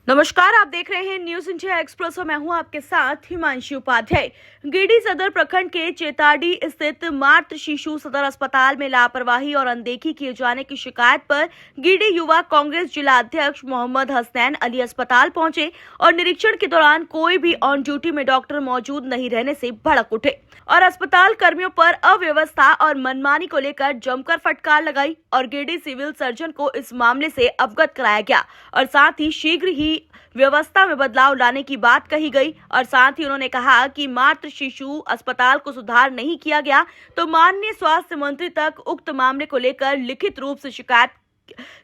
नमस्कार, आप देख रहे हैं न्यूज इंडिया एक्सप्रेस और मैं हूं आपके साथ हिमांशी उपाध्याय। गिरिडीह सदर प्रखंड के चेताडी स्थित मातृ शिशु सदर अस्पताल में लापरवाही और अनदेखी किए जाने की शिकायत पर गिरिडीह युवा कांग्रेस जिला अध्यक्ष मोहम्मद हसनैन अली अस्पताल पहुंचे और निरीक्षण के दौरान कोई भी ऑन ड्यूटी में डॉक्टर मौजूद नहीं रहने से भड़क उठे और अस्पताल कर्मियों पर अव्यवस्था और मनमानी को लेकर जमकर फटकार लगाई और गिरिडीह सिविल सर्जन को इस मामले से अवगत कराया गया और साथ ही शीघ्र ही व्यवस्था में बदलाव लाने की बात कही गई और साथ ही उन्होंने कहा कि मातृ शिशु अस्पताल को सुधार नहीं किया गया तो माननीय स्वास्थ्य मंत्री तक उक्त मामले को लेकर लिखित रूप से शिकायत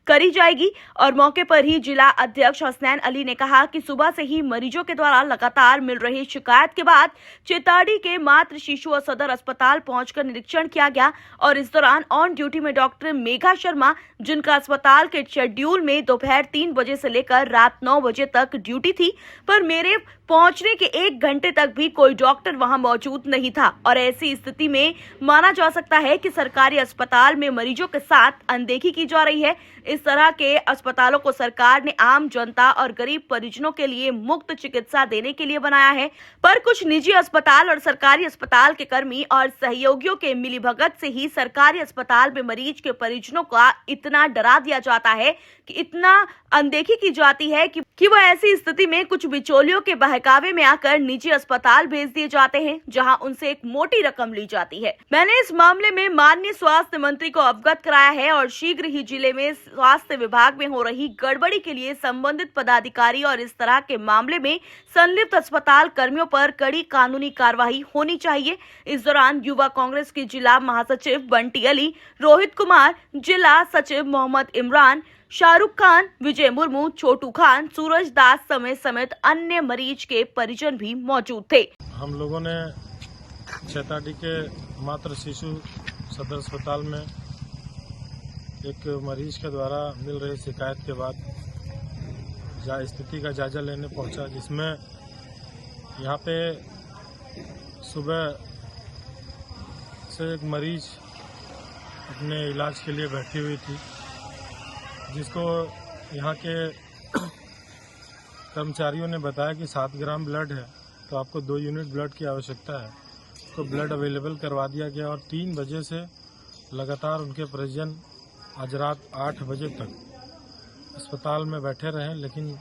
करी जाएगी। और मौके पर ही जिला अध्यक्ष हसनैन अली ने कहा कि सुबह से ही मरीजों के द्वारा लगातार मिल रही शिकायत के बाद चेताडी के मातृ शिशु और सदर अस्पताल पहुंचकर निरीक्षण किया गया और इस दौरान ऑन ड्यूटी में डॉक्टर मेघा शर्मा, जिनका अस्पताल के शेड्यूल में दोपहर 3 बजे से लेकर रात 9 बजे तक ड्यूटी थी, पर मेरे पहुंचने के 1 घंटे तक भी कोई डॉक्टर वहां मौजूद नहीं था और ऐसी स्थिति में माना जा सकता है कि सरकारी अस्पताल में मरीजों के साथ अनदेखी की जा रही है। इस तरह के अस्पतालों को सरकार ने आम जनता और गरीब परिजनों के लिए मुफ्त चिकित्सा देने के लिए बनाया है, पर कुछ निजी अस्पताल और सरकारी अस्पताल के कर्मी और सहयोगियों के मिलीभगत से ही सरकारी अस्पताल में मरीज के परिजनों का इतना डरा दिया जाता है कि इतना अनदेखी की जाती है कि वह ऐसी स्थिति में कुछ बिचौलियों के बहकावे में आकर निजी अस्पताल भेज दिए जाते हैं, जहां उनसे एक मोटी रकम ली जाती है। मैंने इस मामले में माननीय स्वास्थ्य मंत्री को अवगत कराया है और शीघ्र ही जिले में स्वास्थ्य विभाग में हो रही गड़बड़ी के लिए संबंधित पदाधिकारी और इस तरह के मामले में संलिप्त अस्पताल कर्मियों पर कड़ी कानूनी कार्रवाई होनी चाहिए। इस दौरान युवा कांग्रेस के जिला महासचिव बंटी अली, रोहित कुमार, जिला सचिव मोहम्मद इमरान, शाहरुख खान, विजय मुर्मू, छोटू खान, सूरज दास समेत अन्य मरीज के परिजन भी मौजूद थे। हम लोगों ने चेताडी के मातृ शिशु सदर अस्पताल में एक मरीज के द्वारा मिल रही शिकायत के बाद स्थिति का जायजा लेने पहुंचा, जिसमें यहाँ पे सुबह से एक मरीज अपने इलाज के लिए बैठी हुई थी, जिसको यहाँ के कर्मचारियों ने बताया कि 7 ग्राम ब्लड है तो आपको 2 यूनिट ब्लड की आवश्यकता है। उसको ब्लड अवेलेबल करवा दिया गया और 3 बजे से लगातार उनके परिजन आज रात 8 बजे तक अस्पताल में बैठे रहे, लेकिन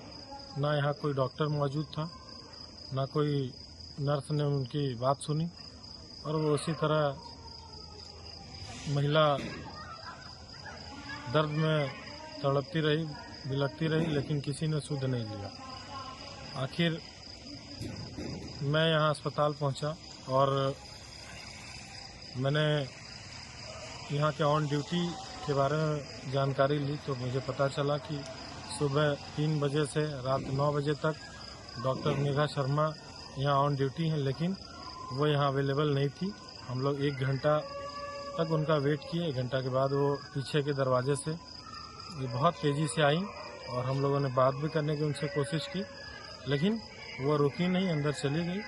ना यहाँ कोई डॉक्टर मौजूद था, ना कोई नर्स ने उनकी बात सुनी और वो उसी तरह महिला दर्द में तड़पती रही, बिलखती रही, लेकिन किसी ने सुध नहीं लिया। आखिर मैं यहाँ अस्पताल पहुँचा और मैंने यहाँ के ऑन ड्यूटी के बारे में जानकारी ली तो मुझे पता चला कि सुबह 3 बजे से रात 9 बजे तक डॉक्टर मेघा शर्मा यहाँ ऑन ड्यूटी हैं, लेकिन वो यहाँ अवेलेबल नहीं थी। हम लोग 1 घंटा तक उनका वेट किए। 1 घंटा के बाद वो पीछे के दरवाजे से ये बहुत तेज़ी से आई और हम लोगों ने बात भी करने की उनसे कोशिश की, लेकिन वो रुकी नहीं, अंदर चली गई।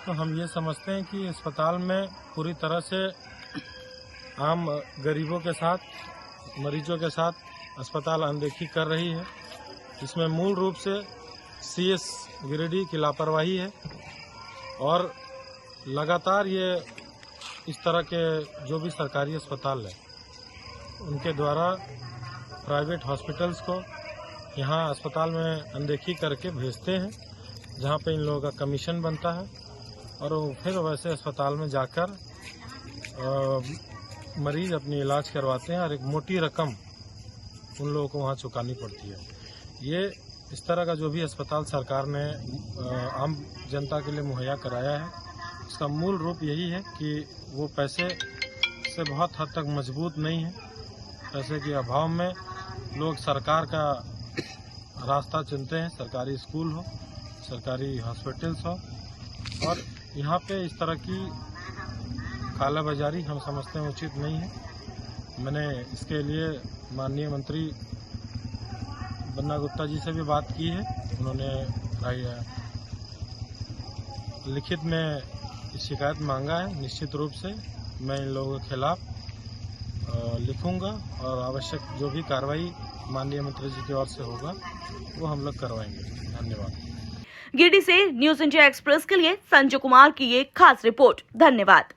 तो हम ये समझते हैं कि अस्पताल में पूरी तरह से आम गरीबों के साथ, मरीजों के साथ अस्पताल अनदेखी कर रही है। इसमें मूल रूप से CS गिरिडीह की लापरवाही है और लगातार ये इस तरह के जो भी सरकारी अस्पताल है उनके द्वारा प्राइवेट हॉस्पिटल्स को यहाँ अस्पताल में अनदेखी करके भेजते हैं, जहाँ पे इन लोगों का कमीशन बनता है और वो फिर वैसे अस्पताल में जाकर मरीज अपनी इलाज करवाते हैं और एक मोटी रकम उन लोगों को वहाँ चुकानी पड़ती है। ये इस तरह का जो भी अस्पताल सरकार ने आम जनता के लिए मुहैया कराया है, इसका मूल रूप यही है कि वो पैसे से बहुत हद तक मजबूत नहीं है। पैसे के अभाव में लोग सरकार का रास्ता चुनते हैं, सरकारी स्कूल हो, सरकारी हॉस्पिटल्स हो, और यहाँ पे इस तरह की कालाबाजारी हम समझते हैं उचित नहीं है। मैंने इसके लिए माननीय मंत्री बन्ना गुप्ता जी से भी बात की है। उन्होंने लिखित में शिकायत मांगा है। निश्चित रूप से मैं इन लोगों के खिलाफ लिखूंगा और आवश्यक जो भी कार्रवाई माननीय मंत्री जी की ओर से होगा वो हम लोग करवाएंगे। धन्यवाद। गिरिडीह से न्यूज इंडिया एक्सप्रेस के लिए संजय कुमार की ये खास रिपोर्ट। धन्यवाद।